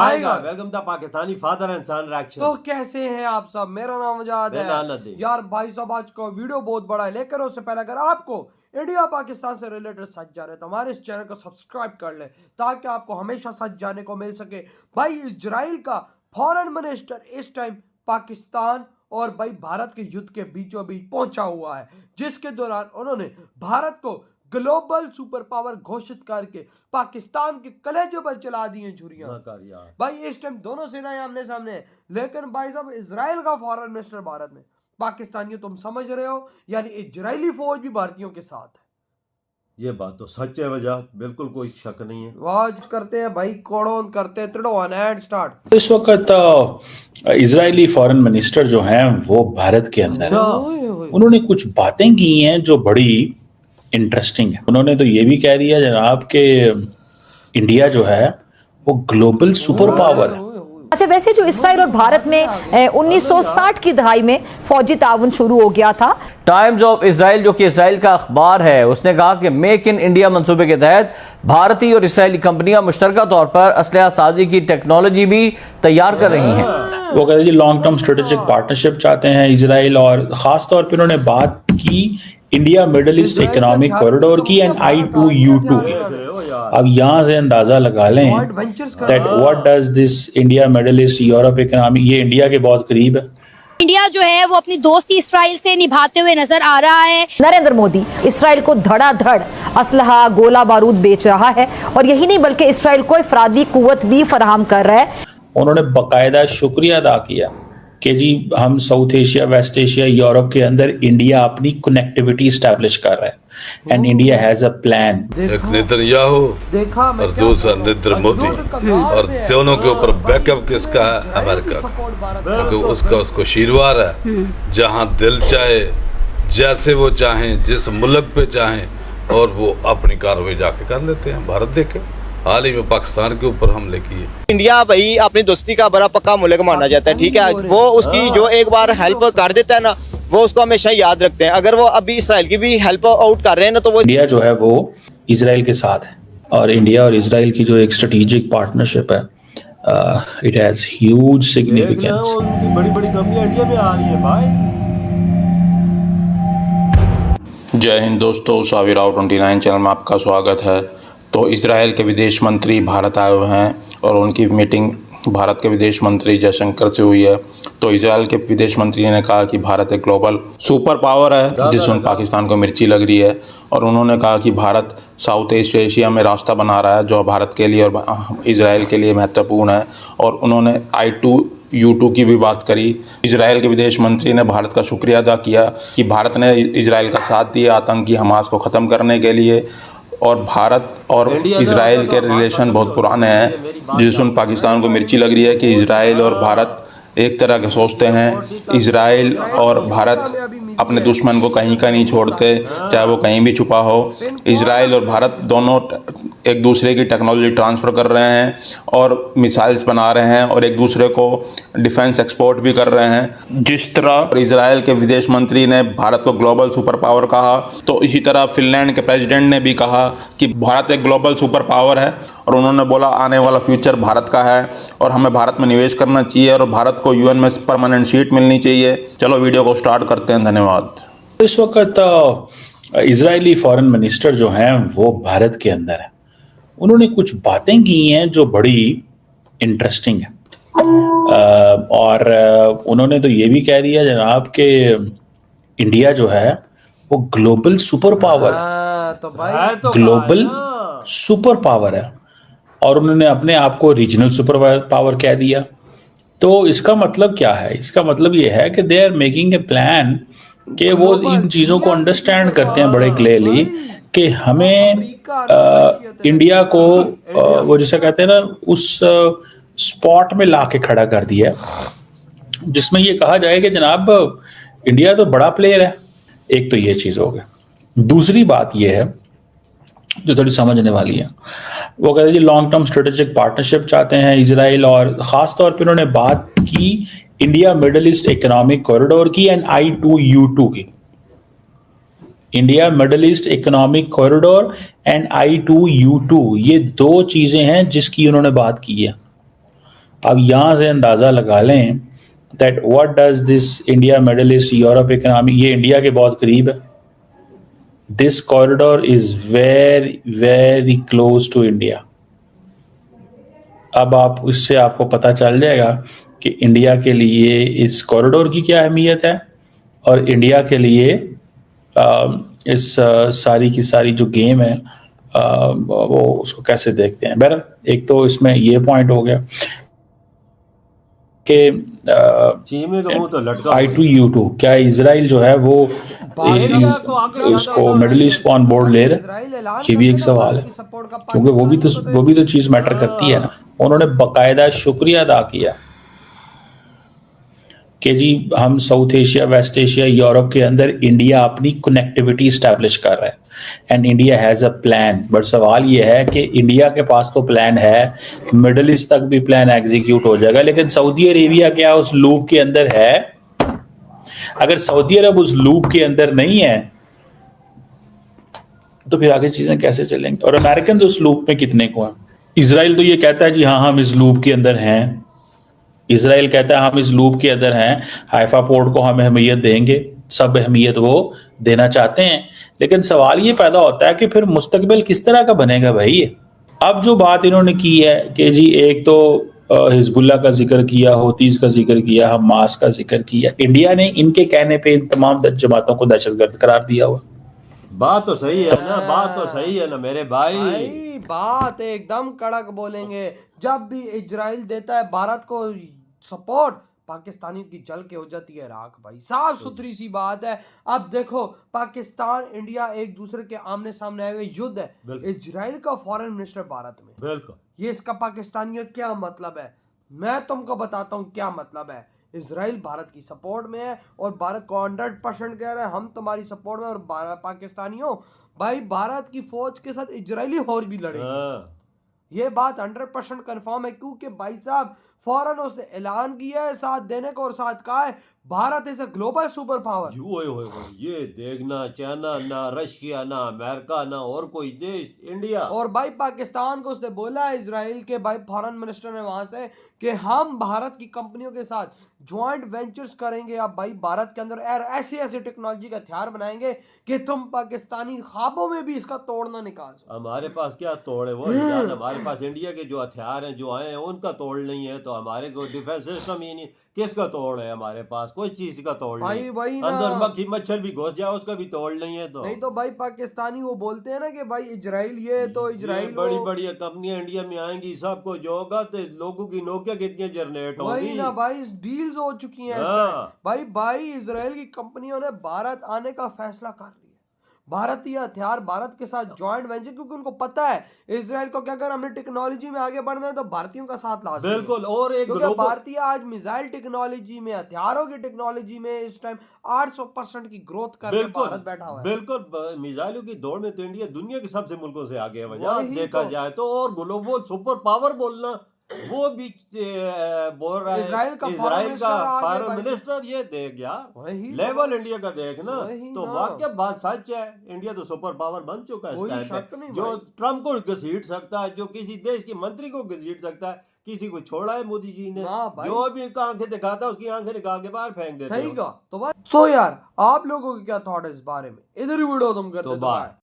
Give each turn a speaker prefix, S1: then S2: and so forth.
S1: आएगा।
S2: Welcome the Pakistani father and son reaction.
S1: तो कैसे हैं आप सब? मेरा नाम आजाद
S2: मेरा नाम
S1: है।
S2: नदीम।
S1: यार भाई साहब, आज का वीडियो बहुत बड़ा है, लेकिन उससे पहले अगर आपको इंडिया पाकिस्तान से रिलेटेड सच जाने तो हमारे इस चैनल को सब्सक्राइब कर ले, ताकि आपको हमेशा सच जाने को मिल सके। भाई इजराइल का फॉरेन मिनिस्टर इस टाइम पाकिस्तान और भाई भारत के युद्ध के बीचों बीच पहुंचा हुआ है, जिसके दौरान उन्होंने भारत को ग्लोबल सुपर पावर घोषित करके पाकिस्तान के कलेजे पर चला दी हैं छुरियां। भाई इस टाइम दोनों सेनाएं आमने सामने हैं, लेकिन भाई साहब इजराइल का फॉरेन मिनिस्टर भारत में, पाकिस्तानियों तुम समझ रहे हो, यानी इजरायली फौज भी भारतीयों के साथ है।
S2: ये बात तो सच है, वजह बिल्कुल कोई शक नहीं है।
S1: वाज करते हैं भाई, कोड़ोन करते हैं त्रिडोन एंड स्टार्ट।
S3: इस वक्त इजरायली फॉरेन मिनिस्टर जो हैं वो भारत के अंदर
S2: अच्छा।
S3: हैं। उन्होंने कुछ बातें की हैं जो बड़ी इंटरेस्टिंग है। उन्होंने तो ये भी कह दिया जनाब कि इंडिया जो है वो ग्लोबल सुपर पावर है।
S4: अच्छा, वैसे जो इसराइल और भारत में 1960 की दहाई में फौजी ताउन शुरू हो गया था।
S5: टाइम्स ऑफ इसराइल, जो कि इसराइल का अखबार है, उसने कहा कि मेक इन इंडिया मंसूबे के तहत भारतीय और इसराइली कंपनियां मुश्तरका तौर पर असलहा साजी की टेक्नोलॉजी भी तैयार कर रही हैं।
S3: वो कहते हैं जी लॉन्ग टर्म स्ट्रेटेजिक पार्टनरशिप चाहते हैं इसराइल, और खास तौर पर उन्होंने बात की India middle east economic corridor की एंड I2U2 की। अब यहाँ से अंदाजा लगा लें that what does this India middle east Europe economy, ये इंडिया के बहुत करीब है।
S6: इंडिया जो है वो अपनी दोस्ती इसराइल से निभाते हुए नजर आ रहा है।
S4: नरेंद्र मोदी इसराइल को धड़ाधड़ असलहा गोला बारूद बेच रहा है, और यही नहीं बल्कि इसराइल को इफरादी कुव्वत भी फराहम कर रहा है।
S3: उन्होंने बाकायदा शुक्रिया अदा किया कि जी हम south Asia, west Asia, Europe के अंदर इंडिया अपनी कनेक्टिविटी एस्टैब्लिश कर रहा है and India has a plan.
S7: एक नेतन्याहू और दूसरा नरेंद्र मोदी, और दोनों के ऊपर बैकअप किसका है? अमेरिका का, क्योंकि उसको शीरवार है। जहां दिल चाहे, जैसे वो चाहें, जिस मुल्क पे चाहें, और वो अपनी कार्रवाई जाके कर लेते हैं। भारत देखे हाल ही में पाकिस्तान के ऊपर हमले किए।
S8: इंडिया भाई अपनी दोस्ती का बड़ा पक्का मुल्क माना जाता है, ठीक है। वो उसकी जो एक बार हेल्प कर देता है ना, वो उसको हमेशा याद रखते हैं। अगर वो अभी इसराइल की भी हेल्प आउट कर रहे हैं ना, तो वो
S3: इंडिया जो है वो इसराइल के साथ है, और इंडिया और इसराइल की जो एक स्ट्रेटेजिक पार्टनरशिप है, इट हैज ह्यूज सिग्निफिकेंस।
S2: उनकी बड़ी बड़ी कंपनियां इंडिया में आ रही हैं भाई।
S9: जय हिंद दोस्तों, सावी राव 29 चैनल में आपका स्वागत है। तो इजराइल के विदेश मंत्री भारत आए हुए हैं और उनकी मीटिंग भारत के विदेश मंत्री जयशंकर से हुई है। तो इजराइल के विदेश मंत्री ने कहा कि भारत एक ग्लोबल सुपर पावर है जिसमें पाकिस्तान को मिर्ची लग रही है, और उन्होंने कहा कि भारत साउथ ईस्ट एशिया में रास्ता बना रहा है जो भारत के लिए और इजराइल के लिए महत्वपूर्ण है। और उन्होंने I2U2 की भी बात करी। इजराइल के विदेश मंत्री ने भारत का शुक्रिया अदा किया कि भारत ने इजराइल का साथ दिया आतंकी हमास को ख़त्म करने के लिए, और भारत और इजराइल के रिलेशन बहुत पुराने हैं जिसमें पाकिस्तान को मिर्ची लग रही है कि इजराइल और भारत एक तरह के सोचते हैं। इजराइल और भारत अपने दुश्मन को कहीं का नहीं छोड़ते, चाहे वो कहीं भी छुपा हो। इजराइल और भारत दोनों एक दूसरे की टेक्नोलॉजी ट्रांसफ़र कर रहे हैं और मिसाइल्स बना रहे हैं, और एक दूसरे को डिफेंस एक्सपोर्ट भी कर रहे हैं। जिस तरह इजराइल के विदेश मंत्री ने भारत को ग्लोबल सुपर पावर कहा, तो इसी तरह फिनलैंड के प्रेसिडेंट ने भी कहा कि भारत एक ग्लोबल सुपर पावर है, और उन्होंने बोला आने वाला फ्यूचर भारत का है और हमें भारत में निवेश करना चाहिए और भारत को UN में परमानेंट सीट मिलनी चाहिए। चलो वीडियो को स्टार्ट करते हैं। धन्यवाद।
S3: इस वक्त इजरायली फॉरेन मिनिस्टर जो हैं वो भारत के अंदर है। उन्होंने कुछ बातें की हैं जो बड़ी इंटरेस्टिंग है, और उन्होंने तो ये भी कह दिया जनाब कि इंडिया जो है वो ग्लोबल सुपर पावर है,
S1: तो भाई
S3: ग्लोबल सुपर पावर है, और उन्होंने अपने आप को रीजनल सुपर पावर कह दिया। तो इसका मतलब क्या है? इसका मतलब ये है कि they are making a plan कि वो इन चीज़ों को अंडरस्टैंड करते हैं बड़े क्लियरली कि हमें इंडिया को वो जिसे कहते हैं ना उस स्पॉट में ला के खड़ा कर दिया जिसमें ये कहा जाए कि जनाब इंडिया तो बड़ा प्लेयर है। एक तो ये चीज़ हो गई। दूसरी बात ये है जो थोड़ी समझने वाली है, वो कहते हैं जी लॉन्ग टर्म स्ट्रेटेजिक पार्टनरशिप चाहते हैं इसराइल, और ख़ास तौर पे उन्होंने बात की India middle east economic corridor की एंड I2U2 की। India middle east economic corridor and I2U2, ये दो चीज़ें हैं जिसकी उन्होंने बात की है। अब यहाँ से अंदाज़ा लगा लें that what does this India middle east Europe economy, ये इंडिया के बहुत करीब है. This corridor is very very close to India. अब आप इससे आपको पता चल जाएगा कि इंडिया के लिए इस कॉरिडोर की क्या अहमियत है और इंडिया के लिए इस सारी की सारी जो गेम है वो उसको कैसे देखते हैं. बहरहाल एक तो इसमें ये पॉइंट हो गया कि
S2: चीमे का मुंह तो लटका.
S3: I2U2 क्या इजराइल जो है वो उसको मिडिल ईस्ट को ऑन बोर्ड ले रहे, ये भी एक सवाल है, क्योंकि वो भी तो चीज मैटर करती है ना. उन्होंने बकायदा शुक्रिया अदा किया कि जी हम south Asia, west Asia, Europe के अंदर इंडिया अपनी कनेक्टिविटी स्टैब्लिश कर रहा है and India has a plan. But सवाल ये है कि इंडिया के पास तो प्लान है, मिडिल ईस्ट तक भी प्लान एग्जीक्यूट हो जाएगा, लेकिन सऊदी अरेबिया क्या उस लूप के अंदर है? अगर सऊदी अरब उस लूप के अंदर नहीं है तो फिर आगे चीजें कैसे चलेंगी? और अमेरिकन तो उस लूप में कितने को हैं? इजराइल तो ये कहता है जी हाँ हम इस लूप के अंदर हैं. इजराइल कहता है हम इस लूप के अंदर हैं, हाइफा पोर्ट को हम अहमियत देंगे, सब अहमियत वो देना चाहते हैं. लेकिन सवाल ये पैदा होता है कि फिर मुस्तकबिल किस तरह का बनेगा भाई. अब जो बात इन्होंने की है कि जी एक तो हिजबुल्ला का जिक्र किया, हौतीज का जिक्र किया, हमास का जिक्र किया, इंडिया ने इनके कहने पे इन तमाम जमातों को दहशतगर्द करार दिया हुआ.
S2: बात तो सही है ना, बात तो सही है ना मेरे भाई.
S1: बात एकदम कड़क बोलेंगे. जब भी इजराइल देता है भारत को सपोर्ट, पाकिस्तानियों की जल के हो जाती है राख भाई. साफ सुथरी सी बात है. अब देखो पाकिस्तान इंडिया एक दूसरे के आमने सामने आए हुए युद्ध है. इजराइल का फॉरेन मिनिस्टर भारत में,
S2: बिल्कुल.
S1: ये इसका पाकिस्तानियों क्या मतलब है? मैं तुमको बताता हूँ क्या मतलब है. इजराइल भारत की सपोर्ट में है और भारत को 100% कह रहा है हम तुम्हारी सपोर्ट में. और पाकिस्तानियों भाई भारत की फौज के साथ इजरायली और भी लड़ेंगे. ये बात 100% कंफर्म है, क्योंकि भाई साहब फौरन उसने ऐलान किया है साथ देने को और साथ कहा है Bharat is a global super power.
S2: ये देखना, चाइना ना रशिया ना अमेरिका ना और कोई देश, इंडिया.
S1: और भाई पाकिस्तान को उसने बोला है इजराइल के भाई फॉरेन मिनिस्टर ने वहां से कि हम भारत की कंपनियों के साथ ज्वाइंट वेंचर्स करेंगे. अब भाई भारत के अंदर ऐसी ऐसी टेक्नोलॉजी का हथियार बनाएंगे कि तुम पाकिस्तानी ख्वाबों में भी इसका तोड़ना निकाल सकते.
S2: हमारे पास क्या तोड़ है वो हमारे पास इंडिया के जो हथियार हैं जो आए हैं उनका तोड़ नहीं है, तो हमारे को डिफेंस सिस्टम ही नहीं, किसका तोड़ है? हमारे पास कोई चीज का तोड़ नहीं.
S1: वही
S2: अंदर मक्खी मच्छर भी घुस जाए उसका भी तोड़ नहीं है. तो
S1: नहीं तो भाई पाकिस्तानी वो बोलते हैं ना कि भाई इजराइल ये तो इजराइल
S2: बड़ी बड़ी कंपनियां इंडिया में आएंगी, सबको जो होगा तो लोगों की नौकरियां कितनी जनरेट होंगी.
S1: वही ना भाई डील्स हो चुकी हैं. भाई इजराइल की कंपनियों ने भारत आने का फैसला कर लिया. भारतीय हथियार भारत के साथ ज्वाइंट वेंचर, क्योंकि उनको पता है इजराइल को क्या अगर हमने टेक्नोलॉजी में आगे बढ़ना है तो भारतीयों का साथ लाजमी.
S2: बिल्कुल. और एक
S1: भारतीय आज मिसाइल टेक्नोलॉजी में, हथियारों की टेक्नोलॉजी में इस टाइम 800% की ग्रोथ करके भारत बैठा हुआ है.
S2: बिल्कुल. मिसाइलों की दौड़ में तो इंडिया दुनिया के सबसे मुल्कों से आगे है देखा जाए तो. और ग्लोबल सुपर पावर बोलना वो भी बोल रहा है इजराइल का फॉरेन मिनिस्टर. ये देख यार लेवल इंडिया का देखना, तो वाकई बात सच है. इंडिया तो सुपर पावर बन चुका है. जो ट्रम्प को घसीट सकता है, जो किसी देश के मंत्री को घसीट सकता है, किसी को छोड़ा है मोदी जी ने. जो भी आंखें दिखाता है उसकी आंखें निकाल के बाहर फेंक देते हैं.
S1: सही का. तो यार आप लोगों के क्या थॉट है इस बारे में? इधर ही वीडियो तुम करते.